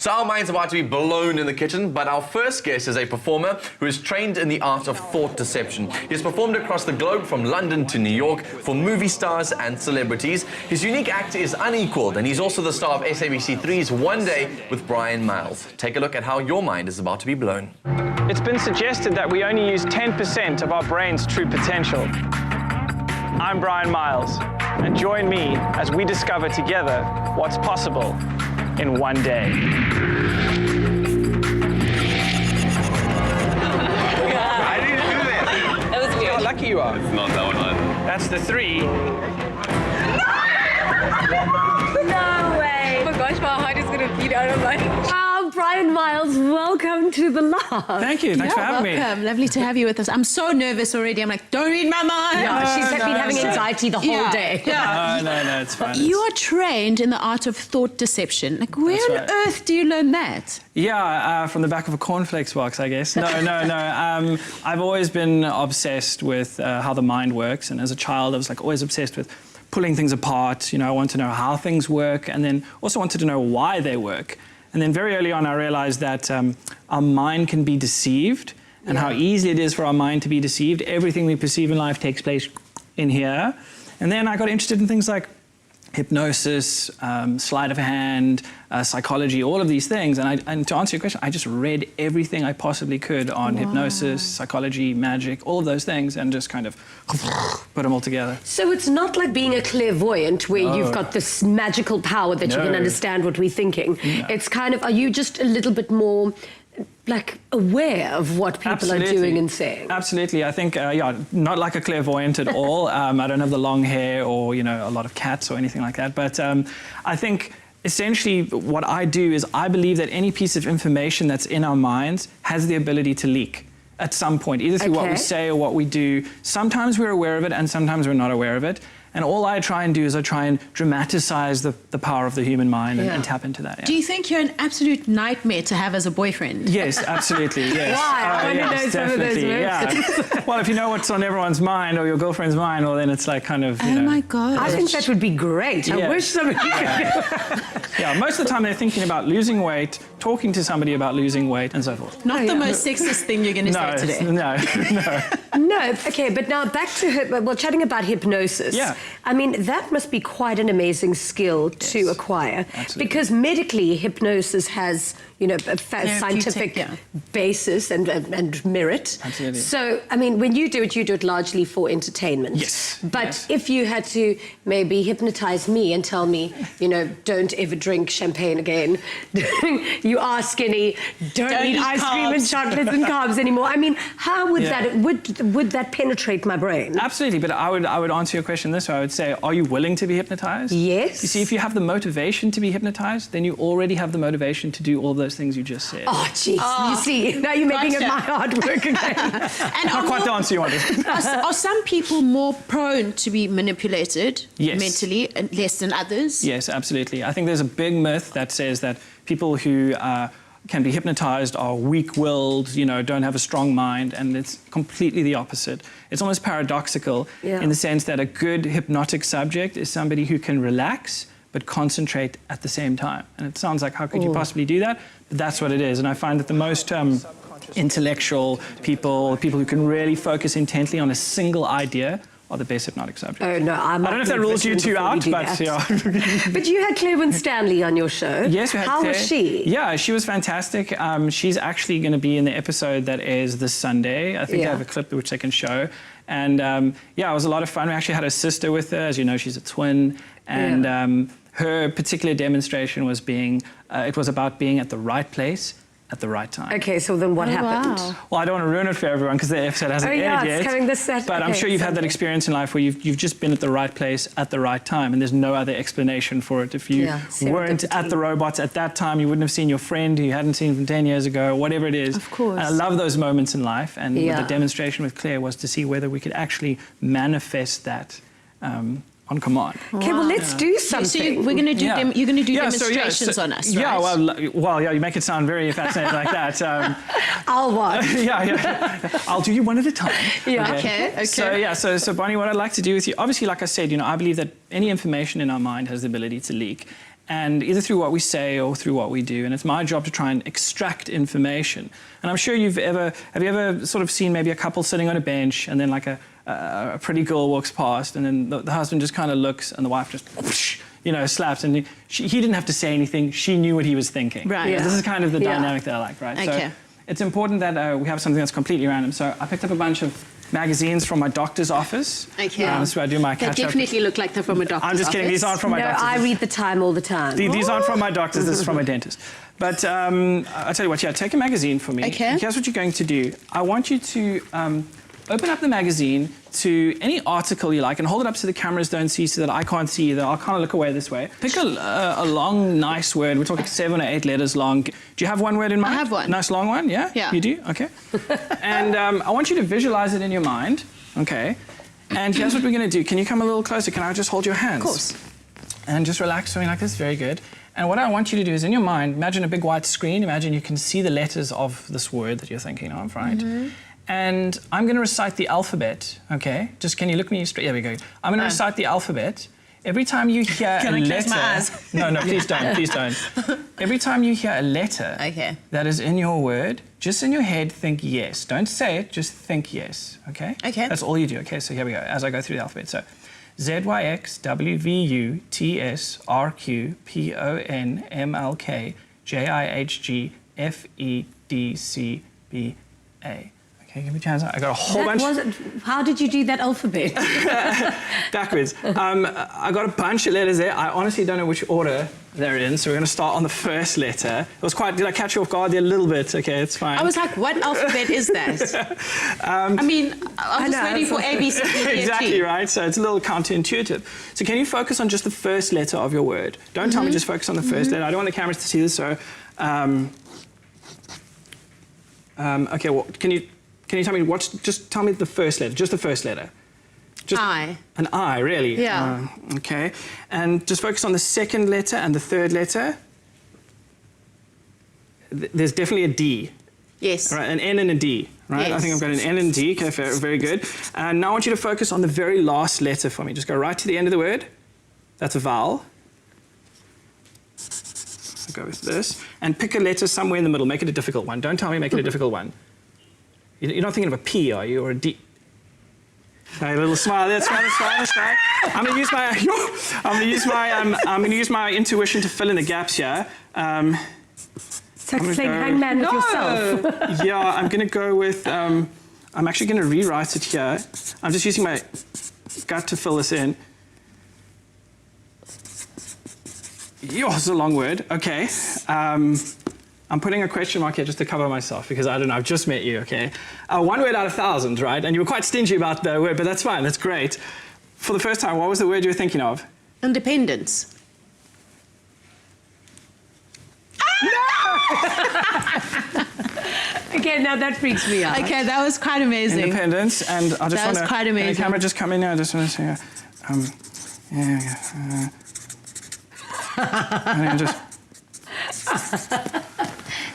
So our mind's about to be blown in the kitchen, but our first guest is a performer who is trained in the art of thought deception. He has performed across the globe from London to New York for movie stars and celebrities. His unique act is unequaled, and he's also the star of SABC3's One Day with Bryan Miles. Take a look at how your mind is about to be blown. It's been suggested that we only use 10% of our brain's true potential. I'm Bryan Miles, and join me as we discover together what's possible in one day. I didn't do that. That was weird. How lucky you are. It's not that one. That's the 3. No way. Oh my gosh, my heart is gonna beat out of my... Wow, Bryan Miles, welcome to the lab. Thank you. Thanks for having me. Welcome. Lovely to have you with us. I'm so nervous already. I'm like, don't read my mind. Yeah, she's been having anxiety the whole day. Yeah. No, it's fine. You are trained in the art of thought deception. Like, where on earth do you learn that? Yeah, from the back of a cornflakes box, I guess. No. I've always been obsessed with how the mind works, and as a child, I was like always obsessed with pulling things apart. You know, I want to know how things work, and then also wanted to know why they work. And then very early on, I realized that our mind can be deceived, and how easy it is for our mind to be deceived. Everything we perceive in life takes place in here. And then I got interested in things like hypnosis, sleight of hand, psychology, all of these things. And to answer your question, I just read everything I possibly could on hypnosis, psychology, magic, all of those things, and just kind of put them all together. So it's not like being a clairvoyant where you've got this magical power that you can understand what we're thinking. No. It's kind of, are you just a little bit more like aware of what people are doing and saying? Absolutely. I think, not like a clairvoyant at all. I don't have the long hair or, a lot of cats or anything like that. But I think essentially what I do is I believe that any piece of information that's in our minds has the ability to leak at some point, either through what we say or what we do. Sometimes we're aware of it and sometimes we're not aware of it. And all I try and do is I try and dramatize the power of the human mind and tap into that. Yeah. Do you think you're an absolute nightmare to have as a boyfriend? Yes, absolutely, yes. Why? I want to know some of those yeah. Well, if you know what's on everyone's mind or your girlfriend's mind, well, then it's like kind of, Oh my God. I think that would be great. I wish somebody could. Yeah, most of the time they're thinking about losing weight, talking to somebody about losing weight, and so forth. Not the most sexist thing you're going to say today. No, okay, but now back to chatting about hypnosis. Yeah. I mean, that must be quite an amazing skill to acquire. Absolutely. Because medically, hypnosis has, a scientific basis and merit. Absolutely. So, I mean, when you do it largely for entertainment. Yes. But if you had to maybe hypnotize me and tell me, don't ever drink champagne again, you are skinny, don't eat ice cream and chocolates and carbs anymore. I mean, how would would that penetrate my brain? Absolutely, but I would answer your question this way. I would say, are you willing to be hypnotized? Yes. You see, if you have the motivation to be hypnotized, then you already have the motivation to do all those things you just said. Oh, jeez. You see, now you're making it my hard work again. And not quite the answer you wanted. Are some people more prone to be manipulated mentally and less than others? Yes, absolutely. I think there's a big myth that says that people who can be hypnotized are weak-willed, don't have a strong mind, and it's completely the opposite. It's almost paradoxical in the sense that a good hypnotic subject is somebody who can relax but concentrate at the same time. And it sounds like, how could you possibly do that? But that's what it is. And I find that the most intellectual people who can really focus intently on a single idea, are the best hypnotic subjects. Oh, no, I don't know if that rules you two out, but yeah. But you had Claire Winstanley on your show. Yes, we had How Claire. was she? Yeah, she was fantastic. She's actually going to be in the episode that airs this Sunday. I think they have a clip which they can show. And it was a lot of fun. We actually had her sister with her. As you know, she's a twin. And her particular demonstration was it was about being at the right place at the right time. Okay, so then what happened? Wow. Well, I don't want to ruin it for everyone because the episode hasn't aired yet. It's coming this Saturday. But I'm sure you've had that experience in life where you've just been at the right place at the right time, and there's no other explanation for it. If you weren't at the robots at that time, you wouldn't have seen your friend who you hadn't seen from 10 years ago, whatever it is. Of course. And I love those moments in life, and the demonstration with Claire was to see whether we could actually manifest that on command. Okay, well, let's do something. So we're going to do you're going to do demonstrations on us, right? Yeah, well, you make it sound very fascinating like that. I'll watch. I'll do you one at a time. Okay. So Bonnie, what I'd like to do with you, obviously, like I said, I believe that any information in our mind has the ability to leak. and either through what we say or through what we do. And it's my job to try and extract information. And I'm sure have you ever sort of seen maybe a couple sitting on a bench and then like a pretty girl walks past and then the husband just kind of looks and the wife just, whoosh, you know, slaps, and he didn't have to say anything. She knew what he was thinking. Right. Yeah. This is kind of the dynamic that I like, right? Okay. So it's important that we have something that's completely random. So I picked up a bunch of magazines from my doctor's office. Okay. This is where I do my catch-up. They definitely look like they're from a doctor's I'm just kidding. office. These aren't from my No, doctor's. I read the Time all the time. These aren't from my doctor's. This is from my dentist. But I'll tell you what, take a magazine for me. Okay. And here's what you're going to do. I want you to open up the magazine to any article you like and hold it up so the cameras don't see, so that I can't see either. I'll kind of look away this way. Pick a long, nice word. We're talking 7 or 8 letters long. Do you have one word in mind? I have one. Nice long one, yeah? Yeah. You do? Okay. And I want you to visualize it in your mind, okay? And here's what we're going to do. Can you come a little closer? Can I just hold your hands? Of course. And just relax for me like this. Very good. And what I want you to do is, in your mind, imagine a big white screen. Imagine you can see the letters of this word that you're thinking of, right? Mm-hmm. And I'm going to recite the alphabet, okay? Just can you look me straight? There we go. I'm going to recite the alphabet. Every time you hear a letter... Close my eyes? No, please don't, please don't. Every time you hear a letter that is in your word, just in your head, think yes. Don't say it, just think yes, okay? Okay. That's all you do, okay? So here we go, as I go through the alphabet. So, Z-Y-X, W-V-U, T-S, R-Q, P-O-N, M-L-K, J-I-H-G, F-E-D-C-B-A. Okay, give me a chance. I got a whole bunch. How did you do that alphabet? Backwards. I got a bunch of letters there. I honestly don't know which order they're in, so we're going to start on the first letter. It was quite... Did I catch you off guard there a little bit? Okay, it's fine. I was like, what alphabet is that? I mean, I'm just waiting for A, B, C, D, E, F, G. Exactly right. So it's a little counterintuitive. So can you focus on just the first letter of your word? Don't tell me, just focus on the first letter. I don't want the cameras to see this, so... okay, well, can you tell me just tell me the first letter, just the first letter. Just I. An I, really? Yeah. Okay. And just focus on the second letter and the third letter. There's definitely a D. Yes. Right, an N and a D, right? Yes. I think I've got an N and a D. Okay, very good. And now I want you to focus on the very last letter for me. Just go right to the end of the word. That's a vowel. I'll go with this. And pick a letter somewhere in the middle. Make it a difficult one. Don't tell me make it a difficult one. You're not thinking of a P, are you, or a D? Okay, a little smile there. Smile. I'm going to use my intuition to fill in the gaps here. It's like playing hangman with yourself. Yeah, I'm going to go with. I'm actually going to rewrite it here. I'm just using my gut to fill this in. Yo, it's a long word. Okay. I'm putting a question mark here just to cover myself because I don't know, I've just met you, okay? 1 word out of thousands, right? And you were quite stingy about the word, but that's fine, that's great. For the first time, what was the word you were thinking of? Independence. Okay, now that freaks me out. Okay, that was quite amazing. Independence, and I just want to... That was quite amazing. Can the camera just come in now? I just want to say...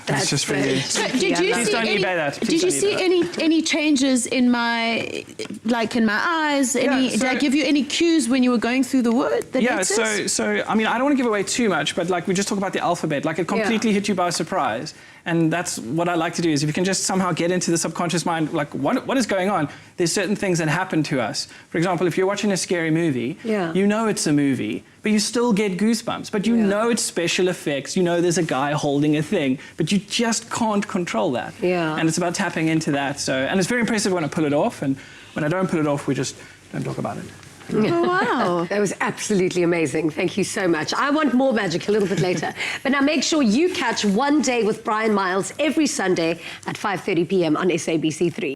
That's just for you. So did you Please see don't eBay that. Did you see any changes in my eyes? Did I give you any cues when you were going through the word? Yeah. So I mean, I don't want to give away too much, but like we just talk about the alphabet, like it completely hit you by surprise, and that's what I like to do. Is if you can just somehow get into the subconscious mind, like what is going on? There's certain things that happen to us. For example, if you're watching a scary movie, you know it's a movie, but you still get goosebumps. But you know it's special effects. You know there's a guy holding a thing, but you just can't control that. Yeah. And it's about tapping into that. So, and it's very impressive when I pull it off, and when I don't pull it off, we just don't talk about it. Oh, wow. That was absolutely amazing. Thank you so much. I want more magic a little bit later. But now make sure you catch One Day with Bryan Miles every Sunday at 5:30 p.m. on SABC3.